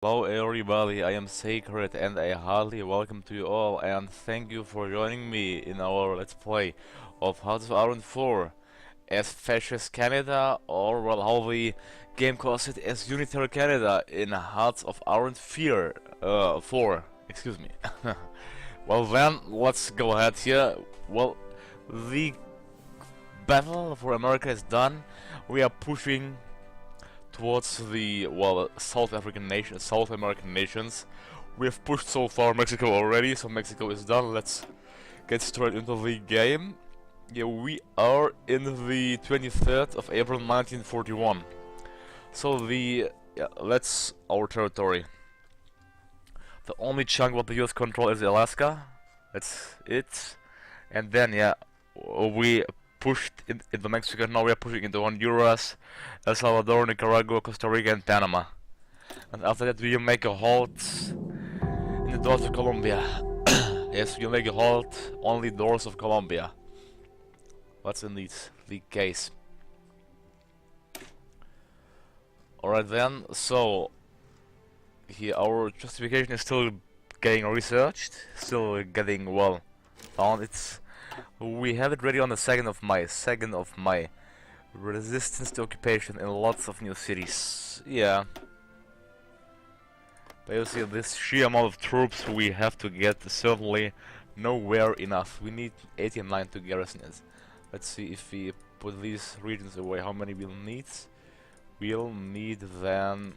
Hello everybody, I am Sacred and I heartily welcome to you all and thank you for joining me in our Let's Play of Hearts of Iron 4 as Fascist Canada, or well, how the game calls it, as Unitary Canada in Hearts of Iron 4, excuse me. Well then, let's go ahead here. Well, the battle for America is done. We are pushing towards the, well, South American nations. We have pushed so far Mexico already, so Mexico is done. Let's get straight into the game. Yeah, we are in the 23rd of April 1941. So that's our territory. The only chunk what the US control is Alaska. That's it. And then, yeah, we pushed into Mexico. Now we are pushing into Honduras, El Salvador, Nicaragua, Costa Rica, and Panama. And after that, we make a halt in the doors of Colombia. Yes, we make a halt on the doors of Colombia. What's indeed the case. Alright then, so here our justification is still getting researched, still getting well found. We have it ready on the 2nd of May. Resistance to occupation in lots of new cities. Yeah. But you see, this sheer amount of troops we have to get is certainly nowhere enough. We need 89 to garrison it. Let's see if we put these regions away, how many we'll need. We'll need then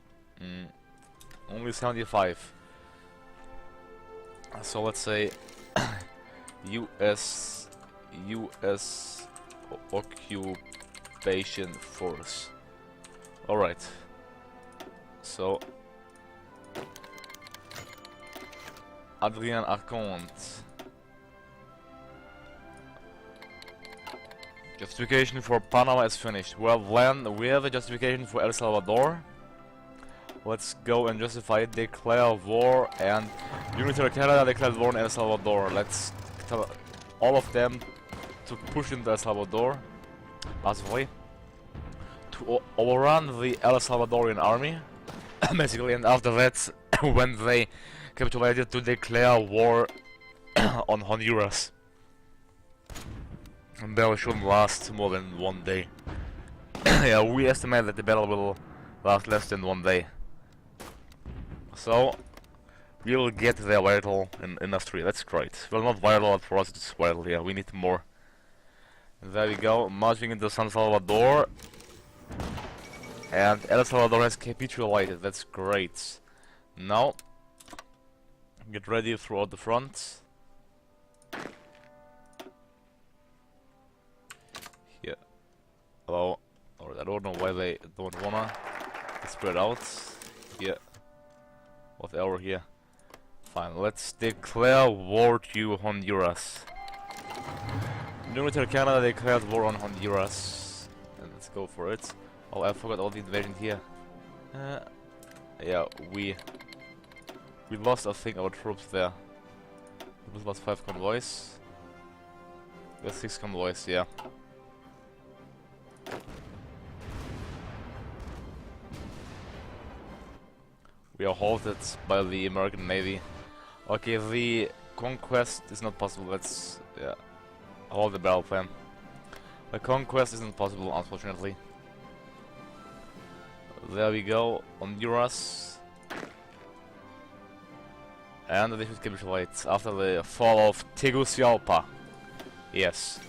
only 75. So let's say US occupation force. Alright. So Adrien Arconte. Justification for Panama is finished. Well then, we have a justification for El Salvador. Let's go and justify it. Declare war, and Unitary Canada declared war in El Salvador. Let's tell all of them to push into El Salvador, massively, to overrun the El Salvadorian army, basically, and after that, when they capitulated, to declare war on Honduras. And battle shouldn't last more than 1 day. Yeah, we estimate that the battle will last less than 1 day. So we'll get there vital in industry. That's great. Well, not vital, but for us it's vital. Yeah, we need more. And there we go, marching into San Salvador. And El Salvador has capitulated. That's great. Now get ready throughout the front. Here. Hello. Or I don't know why they don't wanna spread out. Here. Whatever here. Fine, let's declare war to Honduras. Unitary Canada declared war on Honduras. And let's go for it. Oh, I forgot all the invasion here. Yeah, we lost, I think, our troops there. We lost 5 convoys. We have 6 convoys, yeah. We are halted by the American Navy. Okay, the conquest is not possible. Let's, yeah, hold the battle plan. The conquest isn't possible, unfortunately. There we go, Honduras. And they should capitulate after the fall of Tegucigalpa. Yes.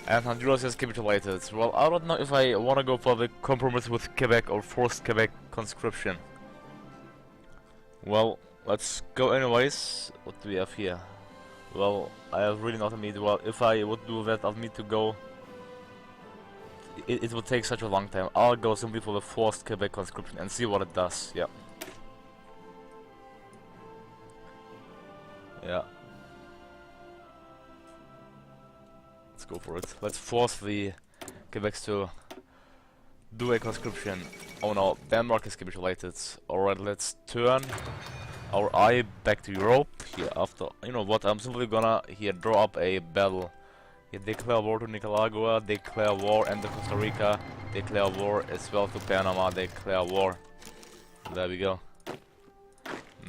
And Honduras has capitulated. Well, I don't know if I want to go for the compromise with Quebec or forced Quebec conscription. Well, let's go anyways. What do we have here? Well, I have really not a need. Well, if I would do that, I'll need to go. It would take such a long time. I'll go simply for the forced Quebec conscription and see what it does. Yeah. Yeah. Let's go for it. Let's force the Quebecs to do a conscription. Oh no, Denmark is capitulated. Alright, let's turn our eye back to Europe. Here, after, you know what, I'm simply gonna here draw up a battle. Here, declare war to Nicaragua, declare war and to Costa Rica, declare war as well to Panama, declare war. There we go.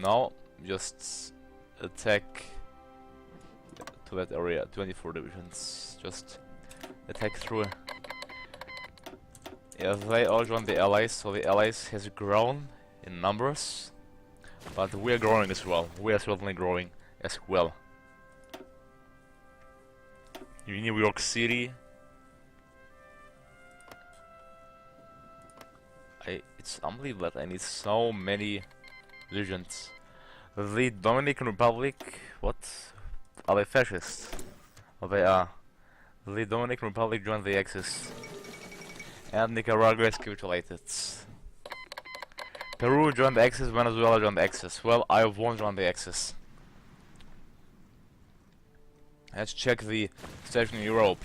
Now, just attack to that area. 24 divisions. Just attack through. Yeah, they all joined the Allies, so the Allies has grown in numbers. But we are growing as well. We are certainly growing as well. New York City. It's unbelievable that I need so many legions. The Dominican Republic, what? Are they fascists? Oh, they are. The Dominican Republic joined the Axis. And Nicaragua is capitulated. Peru joined the Axis, Venezuela joined the Axis. Well, I won't join the Axis. Let's check the situation in Europe.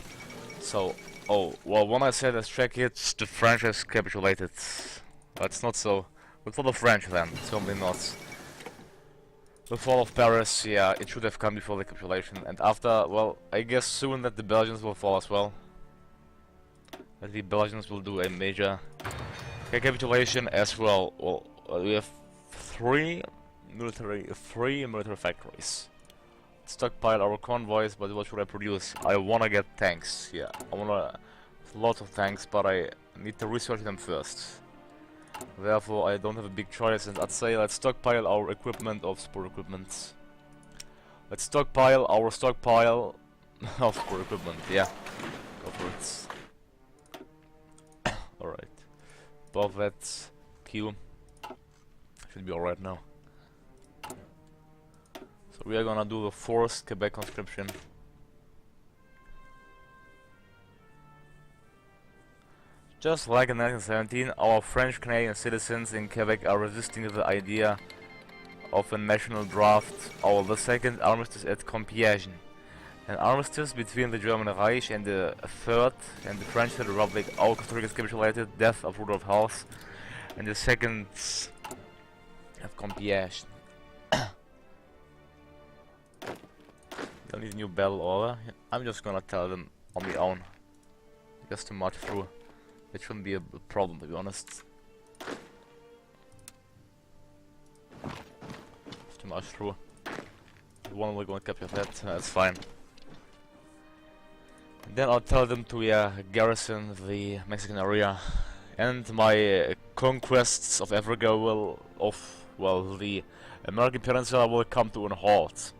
So, oh, well, when I said let's check it, the French has capitulated. That's not so. But for the French then, certainly not. The fall of Paris, yeah, it should have come before the capitulation. And after, well, I guess soon that the Belgians will fall as well. That the Belgians will do a major capitulation as well. Well, we have three military factories. Stockpile our convoys, but what should I produce? I wanna get tanks, yeah. I wanna lots of tanks, but I need to research them first. Therefore, I don't have a big choice, and I'd say let's stockpile our equipment of sport equipment. Let's stockpile our stockpile of sport equipment, yeah. Go for it. Alright. Above that, Q. Should be alright now. So we are gonna do the forced Quebec conscription. Just like in 1917, our French-Canadian citizens in Quebec are resisting the idea of a national draft or the second armistice at Compiègne. An armistice between the German Reich and the Third and the French Republic. All Costa Ricans capitulated, death of Rudolf Hauss, and the second at Compiègne. Don't need a new battle order. I'm just gonna tell them on my own. Just to march through. It shouldn't be a problem, to be honest. Just to march through. One we're gonna capture that, that's fine. And then I'll tell them to garrison the Mexican area. And my conquests of Africa will, the American Peninsula will come to a halt.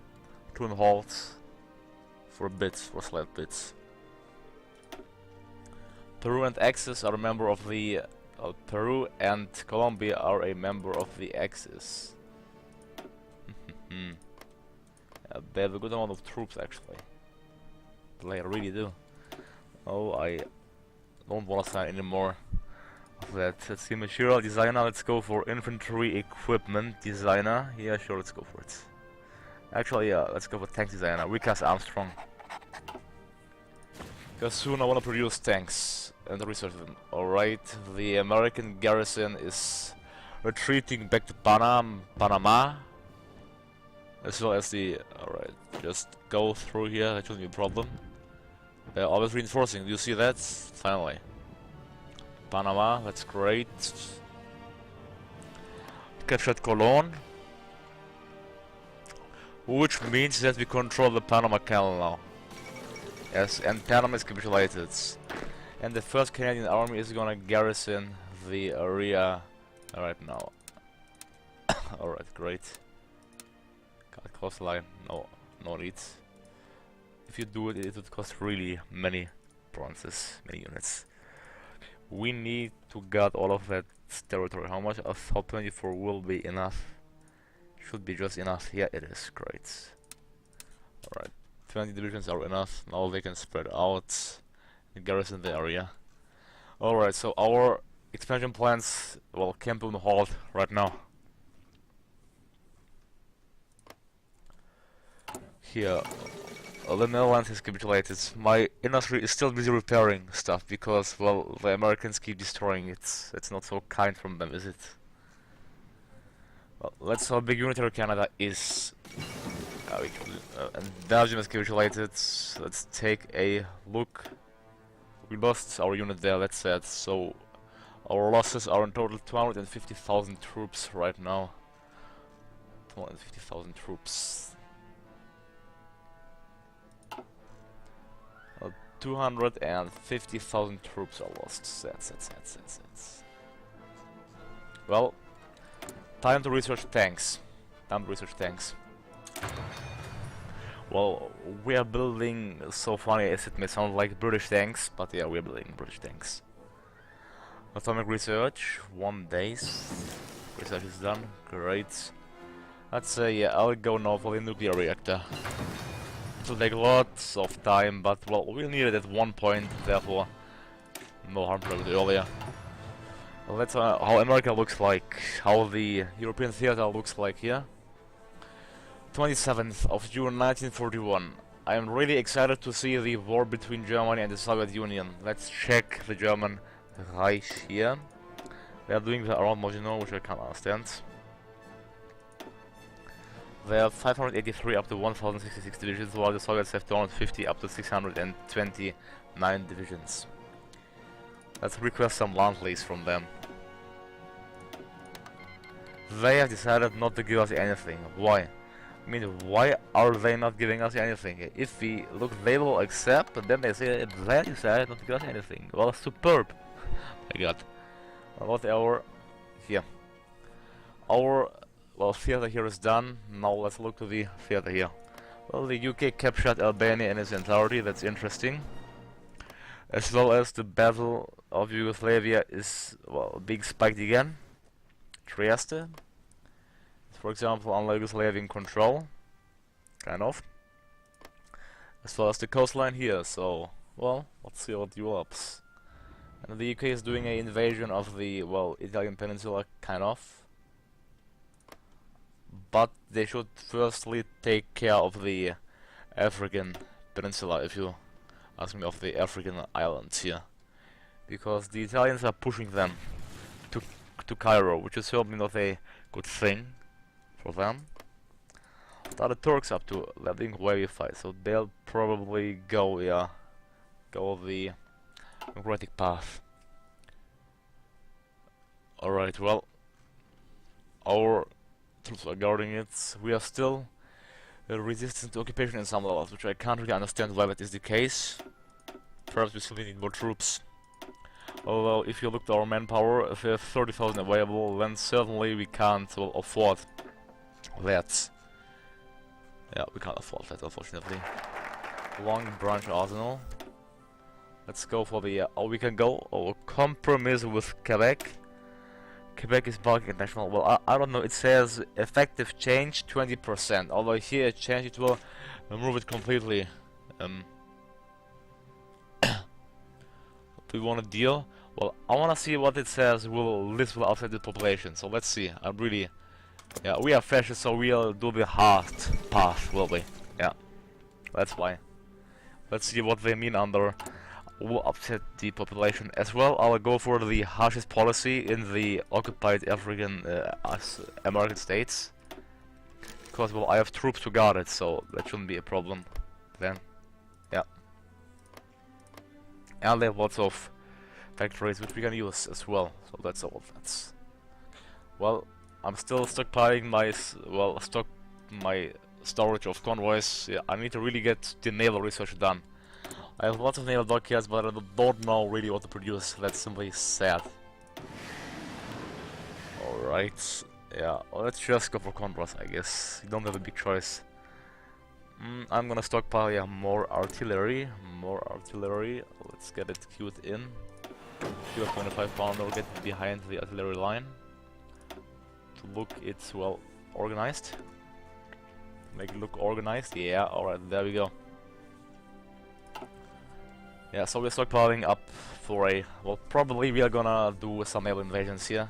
To a halt. For a bit, for a slight bit. Peru and Axis are a member of the... Peru and Colombia are a member of the Axis. They have a good amount of troops actually. They really do. Oh, I don't want to sign anymore of that. Let's see, material designer, let's go for infantry equipment designer. Yeah, sure, let's go for it. Actually, yeah, let's go for tank designer, Wikas Armstrong. Because soon I want to produce tanks and research them. Alright, the American garrison is retreating back to Panama. As well as the... Alright, just go through here, that shouldn't be a problem. They're always reinforcing, do you see that? Finally. Panama, that's great. Captured Colon. Which means that we control the Panama Canal now. Yes, and Panama is capitulated. And the 1st Canadian Army is gonna garrison the area right now. Alright, great. Can't cross the line. No need. If you do it, it would cost really many bronzes, many units. We need to guard all of that territory. How much? I thought 24 will be enough. Should be just enough. Yeah, it is. Great. Alright. 20 divisions are enough. Now they can spread out and garrison the area. Alright, so our expansion plans, well, came to a halt right now. Here, the Netherlands has capitulated. My industry is still busy repairing stuff because, well, the Americans keep destroying it. It's not so kind from them, is it? Well, let's how big unitary Canada is. And Belgium is capitulated. Let's take a look. We lost our unit there, that's sad. So our losses are in total 250,000 troops right now. 250,000 troops. 250,000 troops are lost. That's. Well, time to research tanks. Well, we are building, so funny as it may sound, like British tanks, but yeah, we are building British tanks. Atomic research, 1 day. Research is done, great. Let's say, yeah, I'll go now for the nuclear reactor. It will take lots of time, but well, we'll need it at one point, therefore no harm to do it earlier. Well, that's how America looks like, how the European theater looks like here. 27th of June 1941. I am really excited to see the war between Germany and the Soviet Union. Let's check the German Reich here. They are doing the around Maginot, which I can't understand. They have 583 up to 1066 divisions, while the Soviets have 250 up to 629 divisions. Let's request some land lease from them. They have decided not to give us anything. Why? I mean, why are they not giving us anything? If we look, they will accept, and then they say they decided not to give us anything. Well, superb. My god. Whatever. Here. Our, well, theater here is done. Now let's look to the theater here. Well, the UK captured Albania in its entirety. That's interesting. As well as the Battle of Yugoslavia is, well, being spiked again. Trieste. For example, under Yugoslavian control. Kind of. As well as the coastline here, so, well, let's see what develops. And the UK is doing an invasion of the, well, Italian peninsula, kind of. But they should firstly take care of the African peninsula, if you ask me, of the African islands here. Because the Italians are pushing them to Cairo, which is certainly not a good thing for them. What are the Turks up to? They're being verified, so they'll probably go, yeah, go the democratic path. Alright, well, our troops are guarding it. We are still resistant to occupation in some levels, which I can't really understand why that is the case. Perhaps we still need more troops. Although, if you look at our manpower, if we have 30,000 available, then certainly we can't, well, afford that. Yeah, we can't afford that, unfortunately. Long branch arsenal. Let's go for the, we can go, compromise with Quebec. Quebec is barking international. Well, I don't know, it says effective change 20%, although here change it will remove it completely. Do we want to deal? Well, I want to see what it says will list will affect the population, so let's see. I'm really, yeah, we are fascists, so we'll do the hard path, will we? Yeah, that's why. Let's see what they mean under will upset the population as well. I'll go for the harshest policy in the occupied African American states, because, well, I have troops to guard it, so that shouldn't be a problem then. Yeah, and they have lots of factories which we can use as well, so that's all. That's, well, I'm still stockpiling my my storage of convoys. Yeah, I need to really get the naval research done. I have lots of naval dockyards, but I don't know really what to produce. That's simply sad. Alright, yeah, well, let's just go for convoys, I guess. You don't have a big choice. I'm gonna stockpile, yeah, more artillery. Let's get it queued in. Queue a 25 pounder, get behind the artillery line. To look it's, well, organized. Make it look organized, yeah, alright, there we go. Yeah, so we're stockpiling up for a, well, probably we are gonna do some naval invasions here.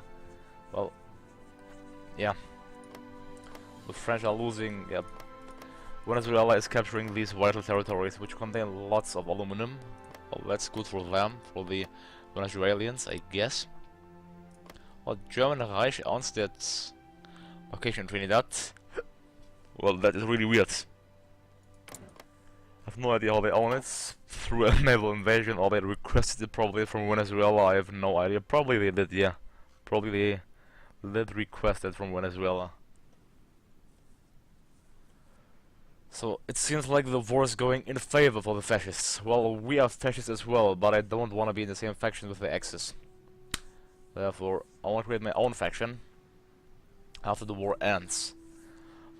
Well, yeah. The French are losing, yeah. Venezuela is capturing these vital territories which contain lots of aluminum. Well, that's good for them, for the Venezuelans, I guess. Well, German Reich owns that location in Trinidad. Well, that is really weird. I have no idea how they own it. Through a naval invasion, or they requested it probably from Venezuela, I have no idea. Probably they did, yeah. Probably they did request it from Venezuela. So it seems like the war is going in favor for the fascists. Well, we are fascists as well, but I don't want to be in the same faction with the Axis. Therefore, I want to create my own faction after the war ends.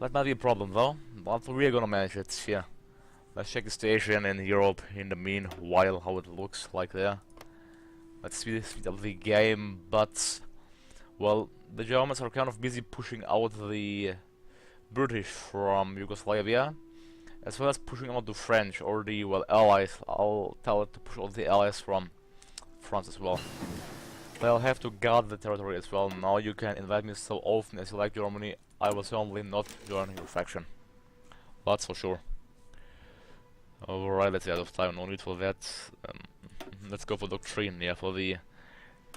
That might be a problem though, but we're gonna manage it, yeah. Let's check the station in Europe in the meanwhile, how it looks like there. Let's speed up the game, but... well, the Germans are kind of busy pushing out the British from Yugoslavia, as well as pushing out the French or the, well, allies. I'll tell it to push out the allies from France as well. They'll have to guard the territory as well. Now you can invite me so often as you like, Germany. I will certainly not join your faction. That's for sure. Alright, let's get out of time, no need for that. Let's go for doctrine, yeah, for the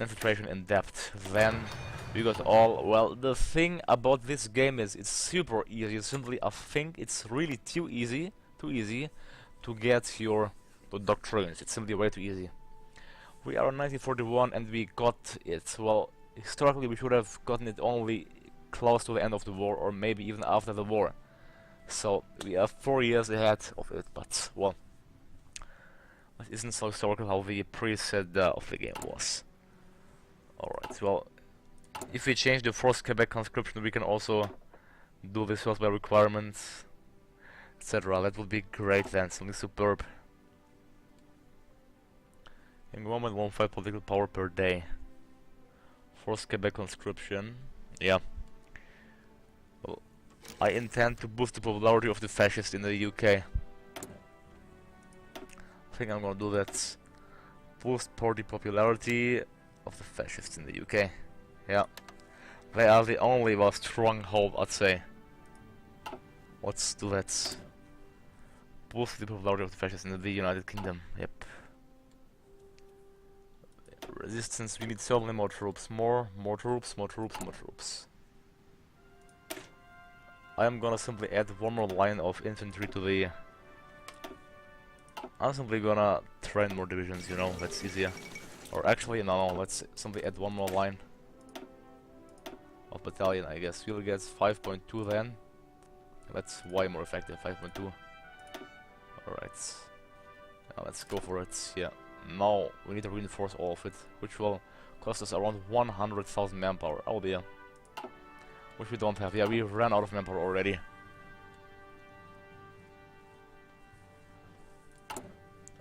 infiltration in depth. Then we got all, well, the thing about this game is it's super easy. Simply, I think it's really too easy to get your doctrines. It's simply way too easy. We are in 1941 and we got it. Well, historically we should have gotten it only close to the end of the war, or maybe even after the war. So we are 4 years ahead of it, but well, it isn't so historical how the preset of the game was. Alright, well, if we change the forced Quebec conscription, we can also do this by requirements, etc. That would be great then, something superb. In 1.15 political power per day. Forced Quebec conscription, yeah. Well, I intend to boost the popularity of the fascists in the UK. I think I'm gonna do that. Boost party popularity of the fascists in the UK. Yeah. They are the only stronghold, I'd say. Let's do that. Boost the popularity of the fascists in the United Kingdom. Yep. Resistance, we need so many more troops. More troops. I am gonna simply add one more line of infantry to the... I'm simply gonna train more divisions, you know, that's easier. Or actually, no, let's simply add one more line of battalion, I guess. We'll get 5.2 then. That's way more effective, 5.2. Alright. Now let's go for it, yeah. Now we need to reinforce all of it, which will cost us around 100,000 manpower. Oh dear. Which we don't have. Yeah, we ran out of manpower already.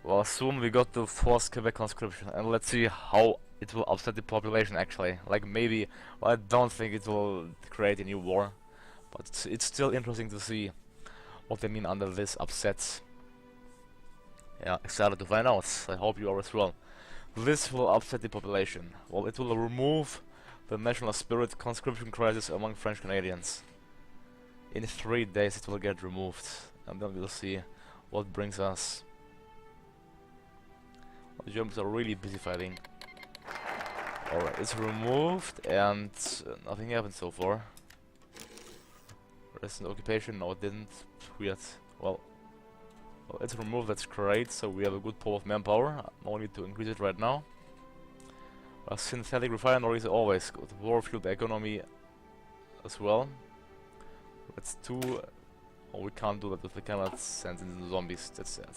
Well, soon we got the forced Quebec conscription, and let's see how it will upset the population actually. Like maybe, well, I don't think it will create a new war, but it's still interesting to see what they mean under this upset. Yeah, excited to find out. I hope you are as well. This will upset the population. Well, it will remove the national spirit conscription crisis among French Canadians. In 3 days it will get removed, and then we'll see what brings us. Well, the Germans are really busy fighting. Alright, it's removed and nothing happened so far. Resistant occupation? No, it didn't. Weird. Well, it's removed, that's great, so we have a good pool of manpower. No need to increase it right now. A synthetic refinery is always good. War fueled economy as well. Let's do... oh, we can't do that if we cannot send in the zombies, that's sad.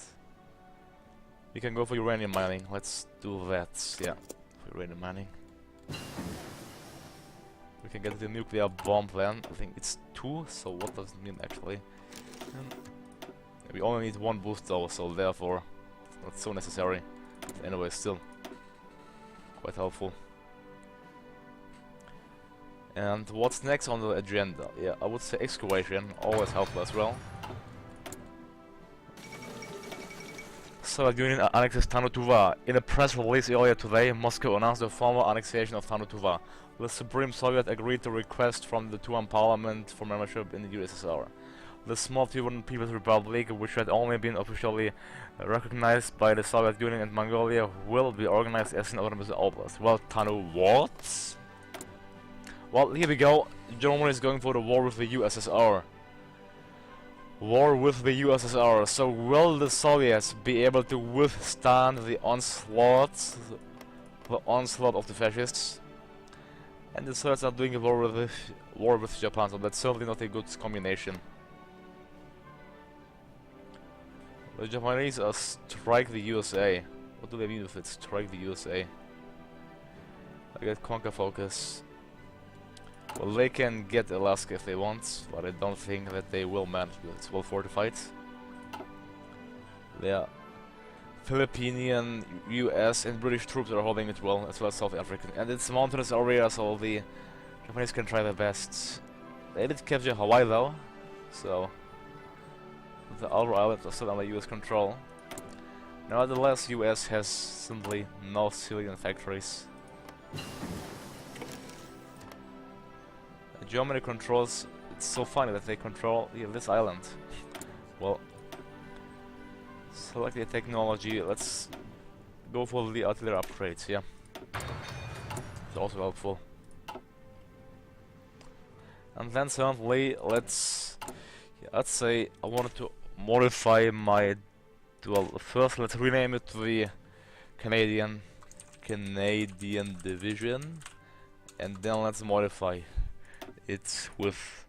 We can go for uranium mining, let's do that, yeah. For uranium mining. We can get the nuclear bomb then, I think it's 2, so what does it mean actually? We only need 1 boost though, so therefore it's not so necessary. But anyway, still quite helpful. And what's next on the agenda? Yeah, I would say excavation, always helpful as well. Soviet Union annexes Tanutuva. In a press release earlier today, Moscow announced the formal annexation of Tanutuva. The Supreme Soviet agreed to request from the Tuvan Parliament for membership in the USSR. The small Tuvan People's Republic, which had only been officially recognized by the Soviet Union and Mongolia, will be organized as an autonomous oblast. Well, Tanu what? Well, here we go. Germany is going for the war with the USSR. War with the USSR. So will the Soviets be able to withstand the onslaught of the fascists? And the Soviets are doing a war with Japan, so that's certainly not a good combination. The Japanese strike the USA. What do they mean with it? Strike the USA. I get conquer focus. Well, they can get Alaska if they want, but I don't think that they will manage because it's well fortified. There. Philippine, US and British troops are holding it well, as well as South African. And it's a mountainous area, so the Japanese can try their best. They did capture Hawaii though, so the outer islands are still under US control. Nevertheless, US has simply no civilian factories. Germany controls, it's so funny that they control this island. Well, select the technology, let's go for the artillery upgrades, yeah. It's also helpful. And then certainly, let's say I wanted to modify my, well, first let's rename it to the Canadian Division, and then let's modify it with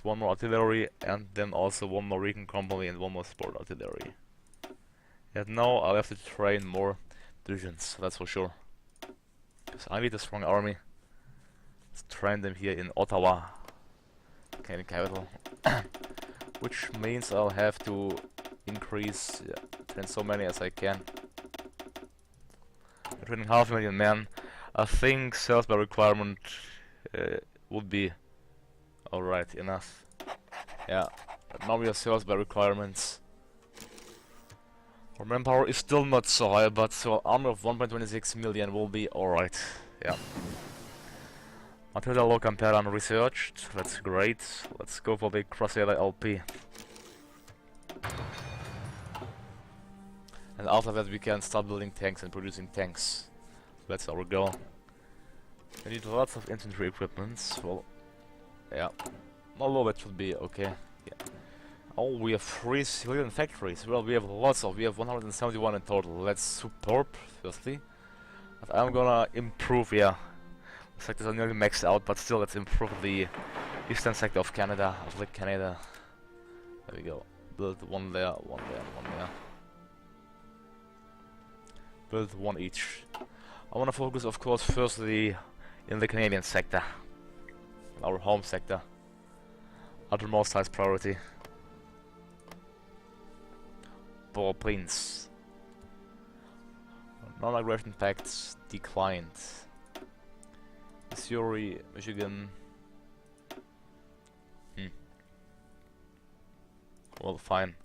one more artillery, and then also one more recon company and one more support artillery. And now I'll have to train more divisions, that's for sure. Because I need a strong army. Let's train them here in Ottawa, Canadian capital. Which means I'll have to increase, train so many as I can. I'm training 500,000 men. I think sales by requirement would be alright enough. Yeah, but now we have sales by requirements. Our manpower is still not so high, but so armor of 1.26 million will be alright. Yeah. Material law compared and researched. That's great. Let's go for the Crusader LP. And after that we can start building tanks and producing tanks. That's our goal. We need lots of infantry equipments. Well, yeah. Although that should be okay. Yeah. Oh, we have 3 civilian factories. Well, we have lots of. We have 171 in total. That's superb, firstly. But I'm gonna improve, yeah. The sectors are nearly maxed out, but still, let's improve the eastern sector of Canada, of Lake Canada. There we go. Build one there, one there, one there. Build one each. I wanna focus, of course, firstly in the Canadian sector, our home sector. Uttermost highest priority. Plains. Non-aggression pacts declined. Missouri, Michigan. Well, fine.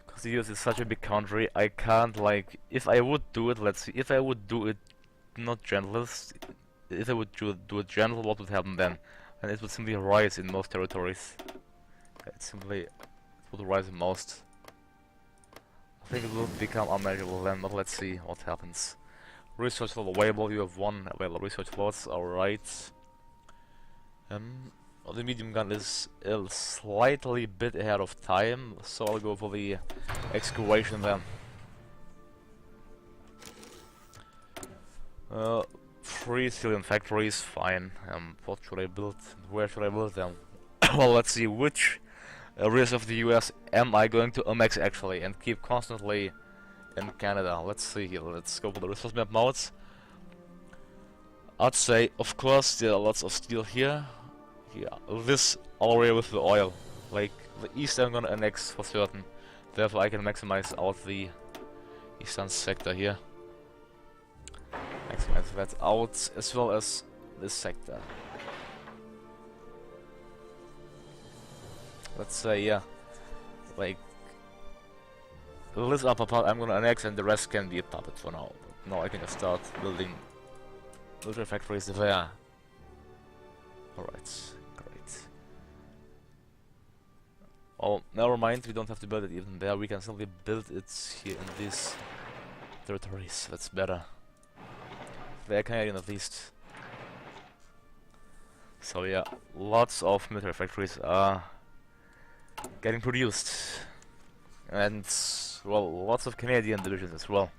Because the US is such a big country, I can't, like, if I would do it, let's see, if I would do it not gentlest, if I would do it gentle, what would happen then? And it would simply rise in most territories. It would rise the most. I think it will become unmanageable then, but let's see what happens. Research slot available, you have 1 available research slots, alright. The medium gun is a slightly bit ahead of time, so I'll go for the excavation then. 3 civilian factories, fine. What should I build? Where should I build them? Well, let's see, which areas of the US am I going to annex actually and keep constantly in Canada? Let's see here, let's go for the resource map modes. I'd say, of course, there are lots of steel here. Yeah, this area with the oil, like the east I'm gonna annex for certain. Therefore I can maximize out the eastern sector here. Maximize that out as well as this sector. Let's say, yeah, like this upper part I'm gonna annex and the rest can be a puppet for now. But now I can just start building military factories there. Alright, great. Oh, never mind, we don't have to build it even there, we can simply build it here in these territories, that's better. They're Canadian at least. So yeah, lots of military factories are getting produced. And, well, lots of Canadian divisions as well.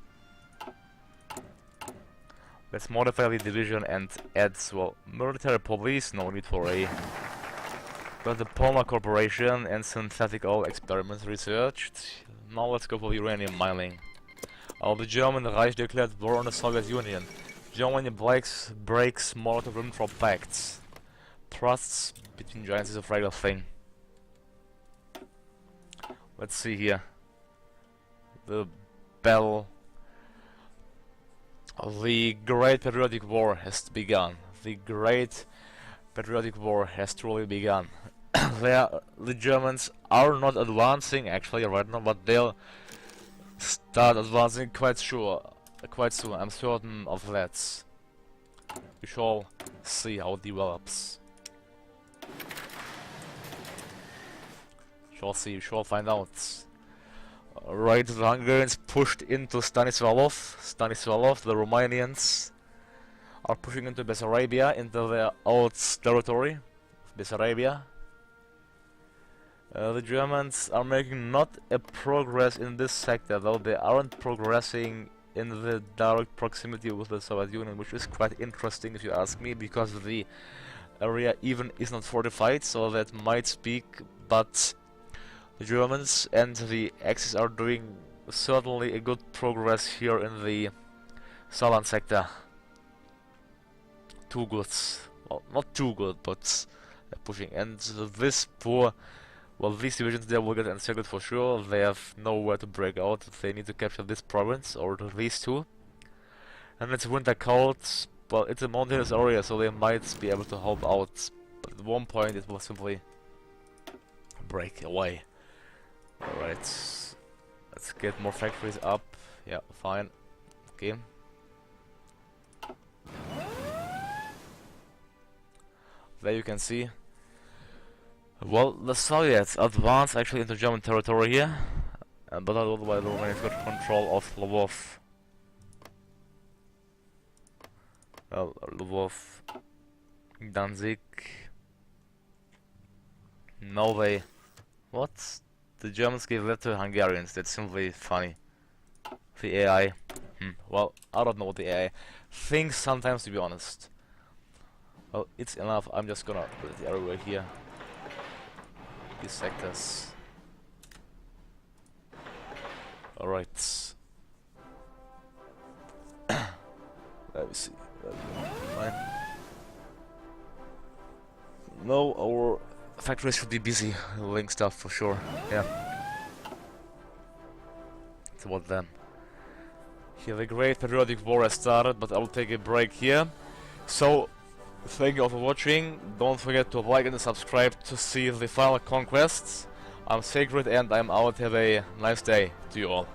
Let's modify the division and add, well, military police, no need for a Got the Palmer Corporation and synthetic oil experiments researched. Now let's go for uranium mining. The German Reich declared war on the Soviet Union. Germany breaks Molotov-Ribbentrop pacts. Trusts between giants is a fragile thing. Let's see here. The battle. The Great Patriotic War has begun. The Great Patriotic War has truly begun. The Germans are not advancing actually right now, but they'll start advancing quite soon. I'm certain of that. We shall see how it develops. We shall find out. Right, the Hungarians pushed into Stanislav, the Romanians are pushing into Bessarabia, into their old territory, Bessarabia. The Germans are making not a progress in this sector, though they aren't progressing in the direct proximity with the Soviet Union, which is quite interesting if you ask me, because the area even is not fortified, so that might speak, but the Germans and the Axis are doing certainly a good progress here in the southern sector. Too good. Well, not too good, but pushing. And this poor... Well, these divisions there will get encircled for sure. They have nowhere to break out. They need to capture this province, or these two. And it's winter cold, but it's a mountainous area, so they might be able to hold out. But at one point it will simply break away. Alright, let's get more factories up. Yeah, fine. Okay. There you can see. Well, the Soviets advanced actually into German territory here, but otherwise the Romanians got control of Lvov. Well, Lvov, Danzig. No way. What? The Germans gave that to Hungarians. That's simply funny. The AI. Well, I don't know what the AI thinks sometimes, to be honest. Well, it's enough. I'm just gonna put it everywhere here. These sectors. Alright. Let me see. Fine. No, our factories should be busy doing stuff for sure. Yeah. It's about them. Here the Great Patriotic War has started, but I will take a break here. So, thank you all for watching. Don't forget to like and subscribe to see the final conquests. I'm Sacred and I'm out. Have a nice day to you all.